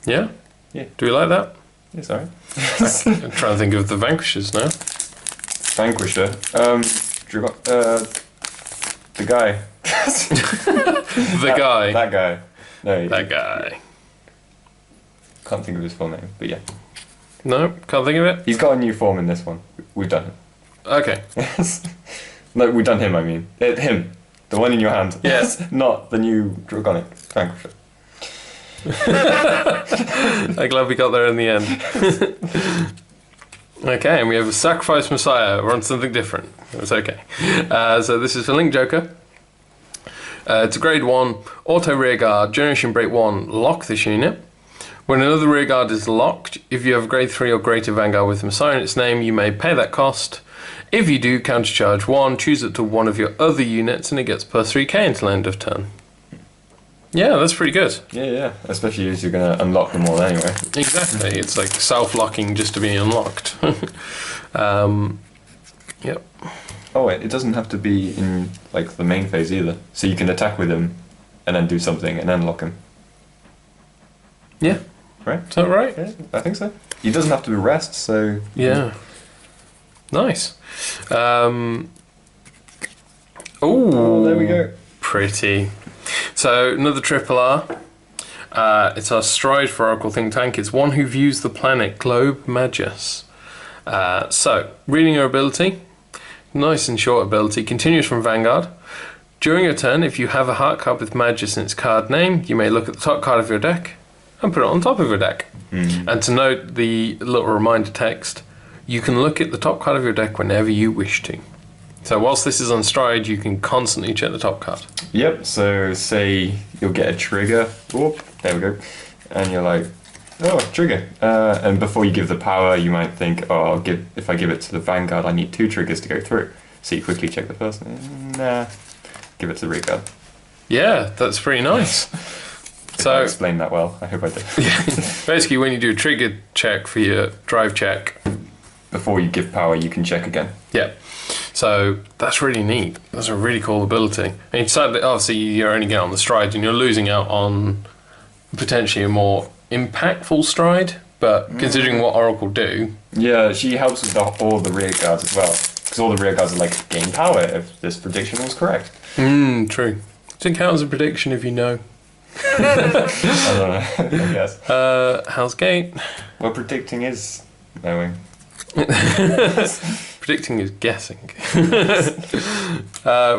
Yeah? Yeah. Do we like that? Yeah, sorry. I'm trying to think of the Vanquishers now. Vanquisher. The guy. That guy. No, That guy. Can't think of his full name, but yeah. No, can't think of it. He's got a new form in this one. We've done him. Okay. No, we've done him, I mean. Him. The one in your hand. Yes. Not the new Dragonic Vanquisher. I'm glad we got there in the end. Okay, and we have a Sacrifice Messiah. We're on something different. It's okay. So this is for Link Joker. It's a grade 1, auto rearguard, generation break 1, lock this unit. When another rearguard is locked, if you have a grade 3 or greater Vanguard with Messiah in its name, you may pay that cost. If you do, countercharge 1, choose it to one of your other units, and it gets plus 3k until end of turn. Yeah, that's pretty good. Yeah. Especially as you're going to unlock them all anyway. Exactly. It's like self-locking just to be unlocked. Yep. Oh wait, it doesn't have to be in like the main phase either. So you can attack with him, and then do something, and then lock him. Yeah. Right? Is that right? Yeah, I think so. He doesn't have to be rest, so... Yeah. Nice. Oh, there we go. Pretty. So, another triple R. It's our Stride for Oracle Think Tank. It's one who views the planet Globe Magus. So, reading your ability. Nice and short ability. Continues from Vanguard. During your turn, if you have a heart card with Magus in its card name, you may look at the top card of your deck and put it on top of your deck. And to note the little reminder text, you can look at the top card of your deck whenever you wish to. So whilst this is on Stride, you can constantly check the top card. Yep, so say you'll get a trigger. Whoop, there we go. And you're like, oh, trigger. And before you give the power, you might think, oh, if I give it to the Vanguard, I need 2 triggers to go through. So you quickly check the first one. Nah, give it to the rearguard. Yeah, that's pretty nice. If I explained that well, I hope I did. Basically, when you do a trigger check for your drive check, before you give power, you can check again. Yeah. So that's really neat. That's a really cool ability. And sadly, obviously, you're only getting on the Stride, and you're losing out on potentially a more impactful Stride. But considering what Oracle do, yeah, she helps with all the rear guards as well, because all the rear guards are like gain power if this prediction was correct. True. Does it count as a prediction if you know? I don't know. I guess. Hell's Gate. Well, predicting is knowing. Predicting is guessing. We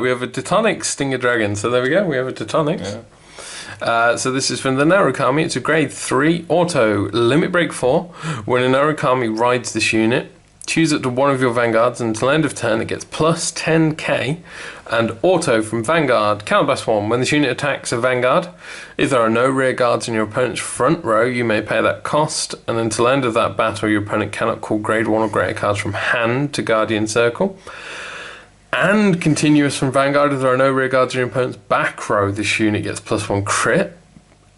have a Titanic Stinger Dragon. So there we go. We have a Titanic. Yeah. So this is from the Narukami. It's a grade 3 auto limit break 4. When a Narukami rides this unit, choose it to one of your Vanguards, and until end of turn it gets plus 10k. And auto from Vanguard, counterblast 1. When this unit attacks a Vanguard, if there are no rear guards in your opponent's front row, you may pay that cost. And until end of that battle, your opponent cannot call grade 1 or greater cards from hand to Guardian Circle. And continuous from Vanguard, if there are no rear guards in your opponent's back row, this unit gets plus 1 crit.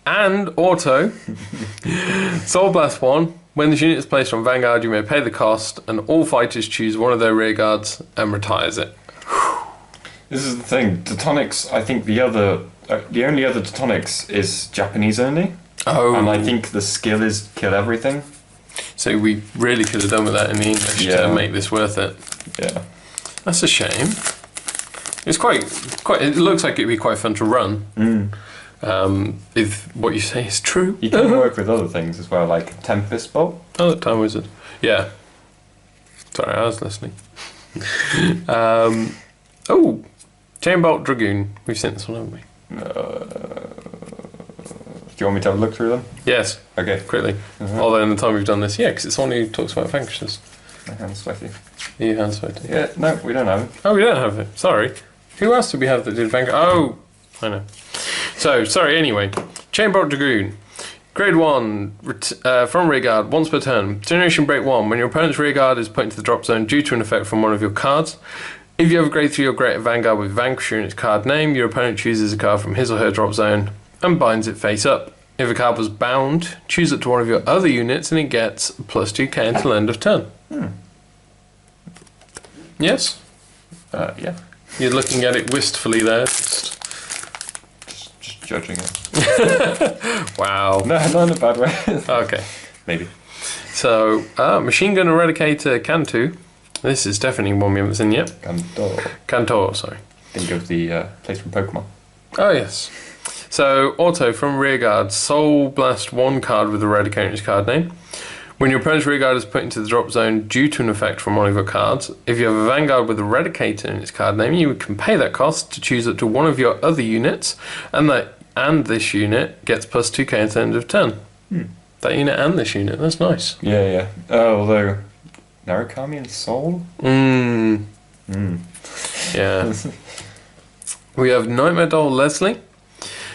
And auto, Soul Blast 1. When this unit is placed on Vanguard, you may pay the cost, and all fighters choose one of their rear guards and retires it. This is the thing. Tectonics, I think the only other Tectonics is Japanese only. Oh. And I think the skill is kill everything. So we really could have done with that in the English to make this worth it. Yeah. That's a shame. It's quite. It looks like it'd be quite fun to run. If what you say is true. You can work with other things as well, like Tempest Bolt. Oh, that Time Wizard. Yeah. Sorry, I was listening. Oh, Chain Bolt Dragoon. We've seen this one, haven't we? Do you want me to have a look through them? Yes. Okay. Quickly. Although in the time we've done this, because it's the one who talks about Vanquishers. My hand's sweaty. Are you hand sweaty? Yeah, no, we don't have it. Oh, we don't have it. Sorry. Who else did we have that did Vanguard? Oh, I know. So, sorry, anyway. Chain Bolt Dragoon. Grade 1, from rearguard, once per turn. Generation Break 1. When your opponent's rearguard is put into the drop zone due to an effect from one of your cards. If you have a grade 3 or greater Vanguard with Vanquisher in its card name, your opponent chooses a card from his or her drop zone and binds it face up. If a card was bound, choose it to one of your other units and it gets plus 2k until end of turn. Yes? Yeah. You're looking at it wistfully there. Just judging it. Wow. No, not in a bad way. Okay. Maybe. So, Machine Gun Eradicator Cantu. This is definitely one we haven't seen yet. Cantor, sorry. Think of the place from Pokemon. Oh, yes. So, auto from rearguard, Soul Blast 1 card with Eradicator in its card name. When your opponent's rearguard is put into the drop zone due to an effect from one of your cards, if you have a Vanguard with Eradicator in its card name, you can pay that cost to choose it to one of your other units, and this unit gets plus 2k at the end of turn. That unit and this unit, that's nice. Yeah. Although, Narukami and Soul? Yeah. We have Nightmare Doll Leslie.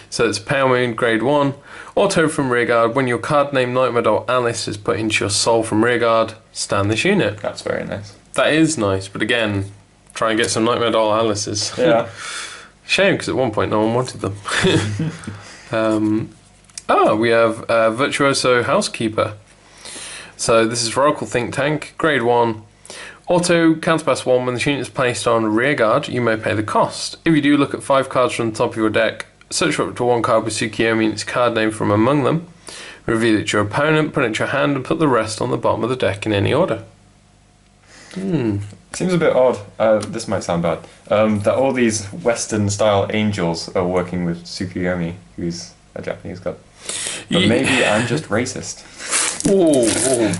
So it's Pale Moon Grade 1. Auto from rearguard. When your card name Nightmare Doll Alice is put into your soul from rearguard, stand this unit. That's very nice. That is nice, but again, try and get some Nightmare Doll Alices. Yeah. Shame, because at one point no one wanted them. We have Virtuoso Housekeeper. So this is for Oracle Think Tank, Grade 1. Auto counterpass 1. When the unit is placed on rearguard, you may pay the cost. If you do, look at 5 cards from the top of your deck. Search for up to 1 card with Tsukiyomi and its card name from among them. Reveal it to your opponent, put it to your hand, and put the rest on the bottom of the deck in any order. Seems a bit odd, this might sound bad, that all these Western-style angels are working with Tsukiyomi, who's a Japanese god. But maybe I'm just racist. Oh.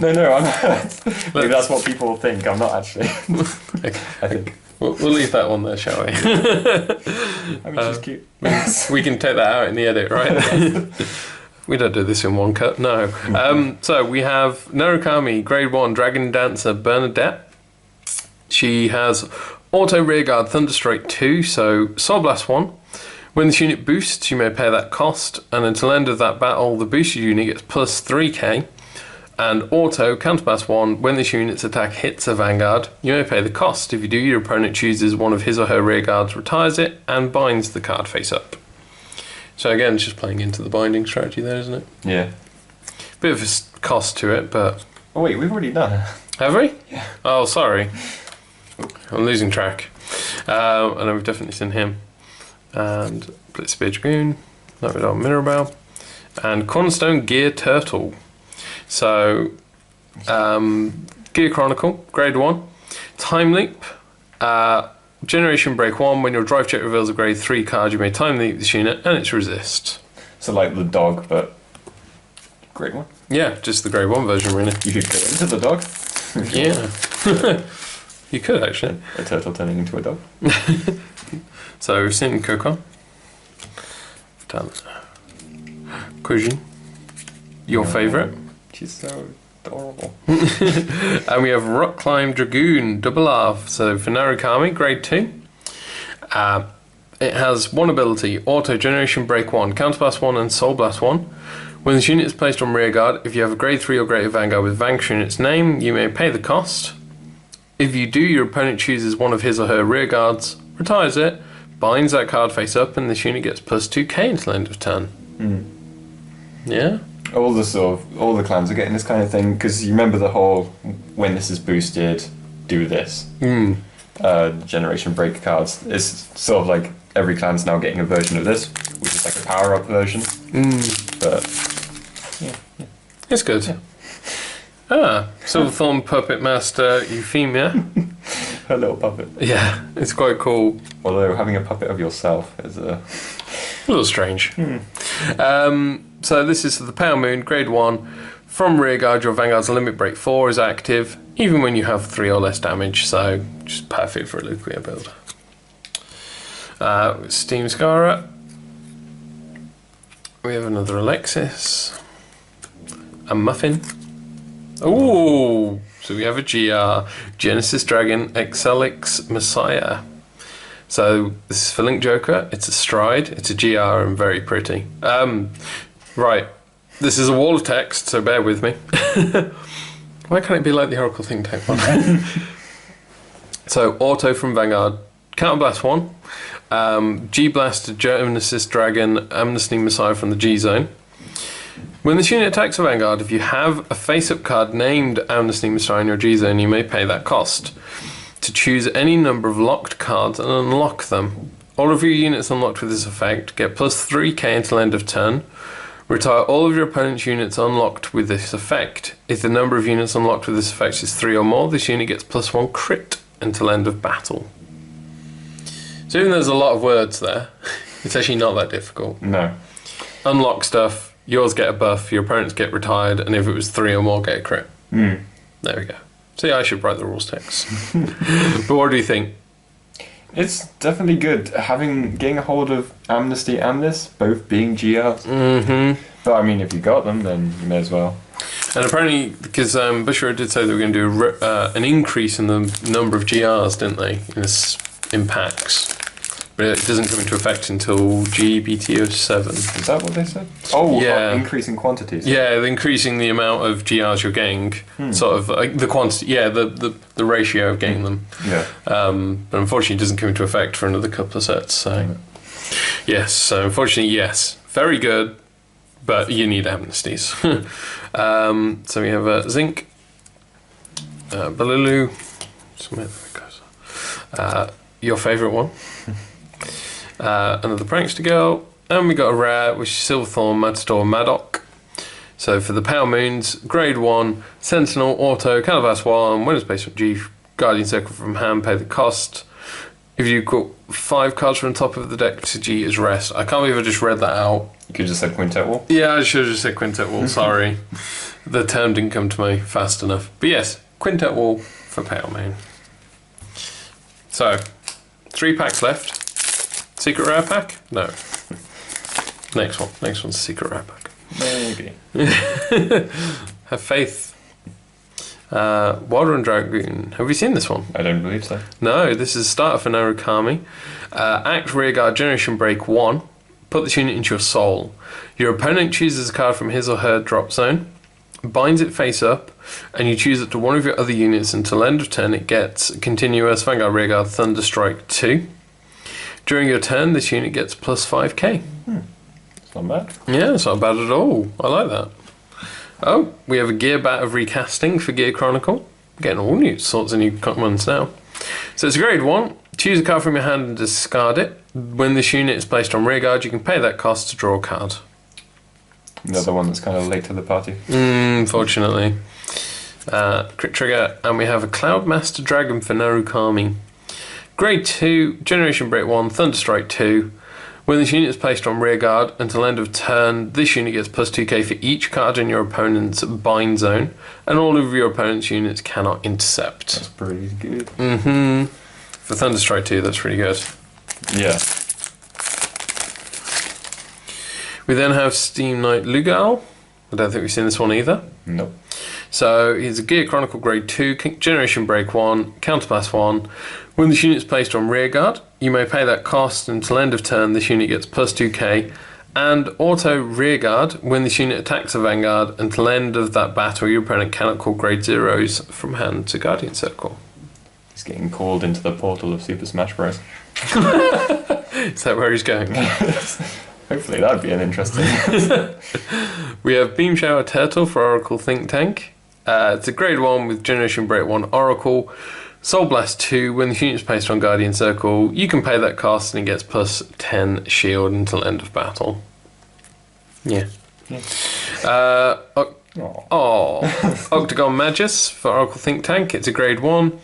No, I'm not. Maybe that's what people think. I'm not actually. I think. We'll leave that one there, shall we? I mean, she's cute. We can take that out in the edit, right? We don't do this in one cut, no. So we have Narukami, Grade 1, Dragon Dancer Bernadette. She has Auto Rearguard Thunderstrike 2, so Soul Blast 1. When this unit boosts, you may pay that cost, and until end of that battle, the boosted unit gets plus 3k. And auto counterpass 1. When this unit's attack hits a Vanguard, you may pay the cost. If you do, your opponent chooses one of his or her rear guards, retires it, and binds the card face up. So again, it's just playing into the binding strategy there, isn't it? Yeah. Bit of a cost to it, but... Oh wait, we've already done it. Have we? Yeah. Oh, sorry. I'm losing track. I know we've definitely seen him. And Blitzbeard Dragoon, Nightmare Mirabelle, and Cornerstone Gear Turtle. So, Gear Chronicle, Grade 1. Time Leap, Generation Break 1. When your drive check reveals a Grade 3 card, you may Time Leap this unit, and it's Resist. So like the dog, but Grade 1? Yeah, just the Grade 1 version, really. You could go into the dog? Yeah. You could, actually. A turtle turning into a dog. So, we've seen Kokon. Kujin. Your favourite? She's so Adorable. And we have Rock Climb Dragoon, double R. So for Narukami, grade 2. It has one ability, Auto Generation Break 1, Counterblast 1 and Soul Blast 1. When this unit is placed on rearguard, if you have a grade 3 or greater Vanguard with Vanquish in its name, you may pay the cost. If you do, your opponent chooses one of his or her rearguards, retires it, binds that card face up, and this unit gets plus 2k until end of turn. Yeah? All the clans are getting this kind of thing, because you remember the whole, when this is boosted, do this. Generation break cards. It's sort of like every clan's now getting a version of this, which is like a power-up version. But, yeah. It's good. Yeah. Silverthorn Puppet Master Euphemia. Her little puppet. Yeah, it's quite cool. Although having a puppet of yourself is a little strange. So this is the Pale Moon, grade 1. From rearguard, your Vanguard's limit break 4 is active, even when you have 3 or less damage, so just perfect for a Luquia build. Steam Scara. We have another Alexis. A Muffin. Ooh! So we have a GR, Genesis Dragon, Exelix Messiah. So this is for Link Joker, it's a Stride, it's a GR and very pretty. Right, this is a wall of text, so bear with me. Why can't it be like the Oracle Think Tank one? So, Auto from Vanguard, Counterblast 1, G-Blast, Genesis Dragon, Amnesty Messiah from the G-Zone. When this unit attacks a Vanguard, if you have a face-up card named Amnesty Messiah in your G-Zone, you may pay that cost to choose any number of locked cards and unlock them. All of your units unlocked with this effect get plus 3k until end of turn. Retire all of your opponent's units unlocked with this effect. If the number of units unlocked with this effect is 3 or more, this unit gets plus 1 crit until end of battle. So even though there's a lot of words there, it's actually not that difficult. No. Unlock stuff, yours get a buff, your opponents get retired, and if it was 3 or more, get a crit. There we go. See, I should write the rules text. But what do you think? It's definitely good getting a hold of Amnesty and this, both being GRs. But I mean, if you got them, then you may as well. And apparently, because Bushra did say they were going to do an increase in the number of GRs, didn't they? In packs. But it doesn't come into effect until G-BT07. Is that what they said? Oh, yeah. Increasing quantities. Yeah, increasing the amount of GRs you're getting, sort of like the quantity. Yeah, the ratio of getting them. Yeah. But unfortunately, it doesn't come into effect for another couple of sets. So, yes. So unfortunately, yes, very good, but you need amnesties. So we have Zinc, Balulu, your favourite one. Another Prankster Girl, and we got a rare, which is Silverthorn Matador Madoc. So for the Pale Moons, grade 1, Sentinel, Auto, Canvas 1, when it's based on G, Guardian Circle from hand, pay the cost. If you got 5 cards from the top of the deck to G is rest. I can't believe I just read that out. You could just said Quintet Wall? Yeah, I should have just said Quintet Wall, sorry. The term didn't come to me fast enough. But yes, Quintet Wall for Pale Moon. So, 3 packs left. Secret rare pack? No. Next one. Next one's a secret rare pack. Maybe. Have faith. Water and Dragoon. Have we seen this one? I don't believe so. No, this is a starter for Narukami. Act Rearguard Generation Break 1. Put this unit into your soul. Your opponent chooses a card from his or her drop zone, binds it face up, and you choose it to one of your other units until end of turn. It gets continuous Vanguard Rearguard Thunderstrike 2. During your turn, this unit gets plus 5k. It's not bad. Yeah, it's not bad at all. I like that. Oh, we have a Gear Bat of Recasting for Gear Chronicle. Getting all new sorts of new ones now. So it's a grade 1. Choose a card from your hand and discard it. When this unit is placed on rearguard, you can pay that cost to draw a card. Another one that's kind of late to the party. Unfortunately. Crit trigger, and we have a Cloudmaster Dragon for Narukami. Grade 2, Generation Break 1, Thunderstrike 2. When this unit is placed on rearguard until end of turn, this unit gets plus 2k for each card in your opponent's bind zone, and all of your opponent's units cannot intercept. That's pretty good. For Thunderstrike 2, that's pretty good. Yeah. We then have Steam Knight Lugal. I don't think we've seen this one either. Nope. So he's a Gear Chronicle Grade 2, Generation Break 1, Counterblast 1. When this unit is placed on rearguard, you may pay that cost until end of turn. This unit gets plus 2k. And auto rearguard, when this unit attacks a Vanguard, until end of that battle, your opponent cannot call Grade 0s from hand to Guardian Circle. He's getting called into the portal of Super Smash Bros. Is that where he's going? Hopefully that'd be an interesting. We have Beam Shower Turtle for Oracle Think Tank. It's a Grade 1 with Generation Break 1 Oracle. Soul Blast 2, when the unit is placed on Guardian Circle, you can pay that cost and it gets plus 10 shield until end of battle. Yeah. Octagon Magus for Oracle Think Tank. It's a Grade 1.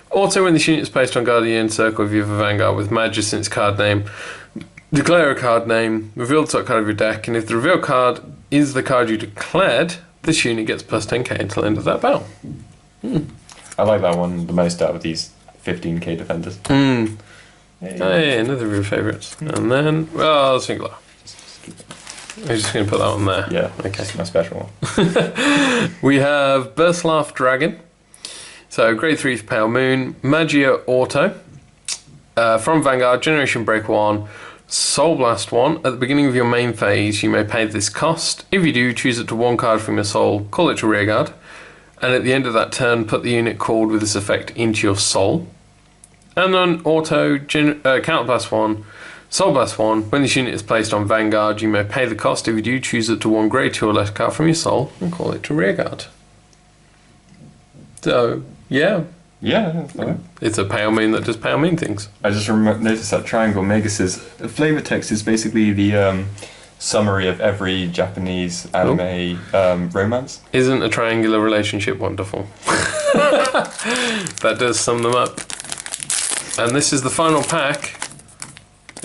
Also, when this unit is placed on Guardian Circle, if you have a Vanguard with Magus in its card name, declare a card name, reveal the top card of your deck, and if the reveal card is the card you declared, this unit gets plus 10k until the end of that battle. I like that one the most out of these 15k defenders. Hey, another of your favourites. And then, well, singular. I'm just going to put that one there. Yeah, okay. My special one. We have Burslaff Dragon. So, Grade 3 for Pale Moon. Magia Auto. From Vanguard, Generation Break 1. Soul Blast 1. At the beginning of your main phase, you may pay this cost. If you do, choose it to one card from your soul, call it to rearguard. And at the end of that turn, put the unit called with this effect into your soul. And then auto, Counterblast 1, Soul Blast 1. When this unit is placed on Vanguard, you may pay the cost. If you do, choose it to one Grade 2 or less card from your soul and call it to rearguard. So, yeah. Yeah, that's fine. It's a Pale Moon that does Pale Moon things. I just noticed that Triangle Magus' flavor text is basically the summary of every Japanese anime romance. Isn't a triangular relationship wonderful? That does sum them up. And this is the final pack.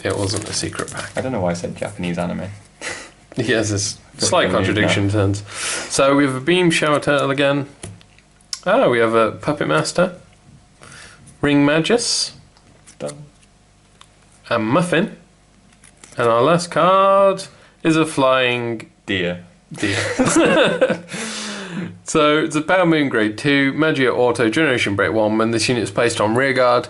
It wasn't a secret pack. I don't know why I said Japanese anime. Yes, there's slight contradiction turns. So we have a Beam Shower Turtle again. Oh, we have a Puppet Master. Ring Magus. Done. A Muffin. And our last card is a Flying Deer. So it's a Pale Moon Grade 2, Magia Auto, Generation Break 1. When this unit is placed on rearguard,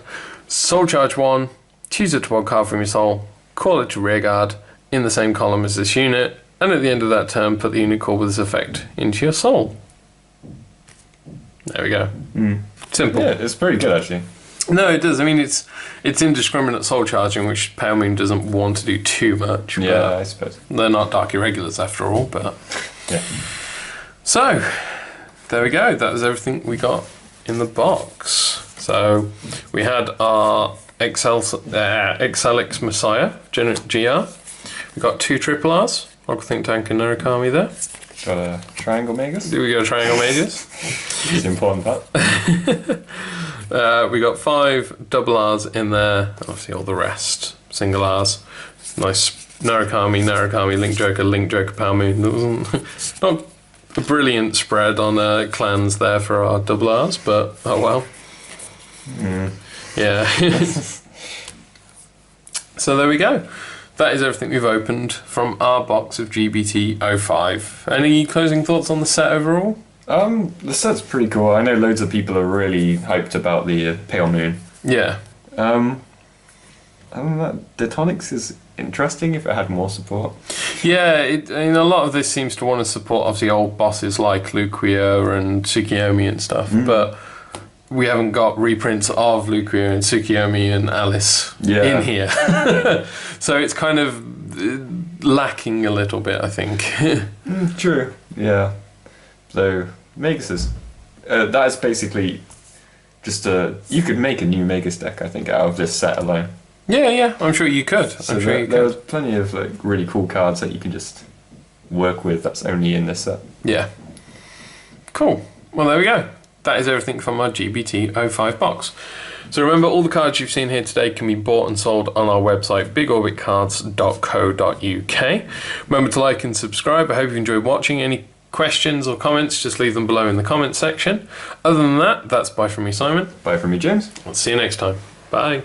Soul Charge 1, choose it to one card from your soul, call it to rearguard in the same column as this unit, and at the end of that turn, put the unit called with this effect into your soul. There we go. Simple. Yeah, it's pretty good actually. No, it does. I mean, it's indiscriminate soul charging, which Pale Moon doesn't want to do too much. Yeah, I suppose. They're not Dark Irregulars after all, but... Yeah. So, there we go. That was everything we got in the box. So, we had our Excelix Messiah, GR. We got 2 Triple Rs, Oracle Think Tank and Narukami there. Got a Triangle Magus. Do we got a Triangle Magus? It's the important part. We got 5 double Rs in there, obviously all the rest, single Rs. Nice Narukami, Link Joker, Pale Moon. Not a brilliant spread on clans there for our double Rs, but oh well. Yeah. So there we go. That is everything we've opened from our box of G-BT05. Any closing thoughts on the set overall? The set's pretty cool. I know loads of people are really hyped about the Pale Moon. Yeah. Other than that, Detonics is interesting if it had more support. Yeah, I mean, a lot of this seems to want to support obviously old bosses like Luquia and Tsukiyomi and stuff, but we haven't got reprints of Luquia and Tsukiyomi and Alice in here. So it's kind of lacking a little bit, I think. True. Yeah. So, Maguses. That is basically just you could make a new Magus deck, I think, out of this set alone. Yeah, I'm sure you could. So there's plenty of like really cool cards that you can just work with that's only in this set. Yeah. Cool. Well, there we go. That is everything from our G-BT05 box. So remember, all the cards you've seen here today can be bought and sold on our website, bigorbitcards.co.uk. Remember to like and subscribe. I hope you enjoyed watching. Any questions or comments, just leave them below in the comments section. Other than that, that's bye from me, Simon. Bye from me, James. I'll see you next time. Bye.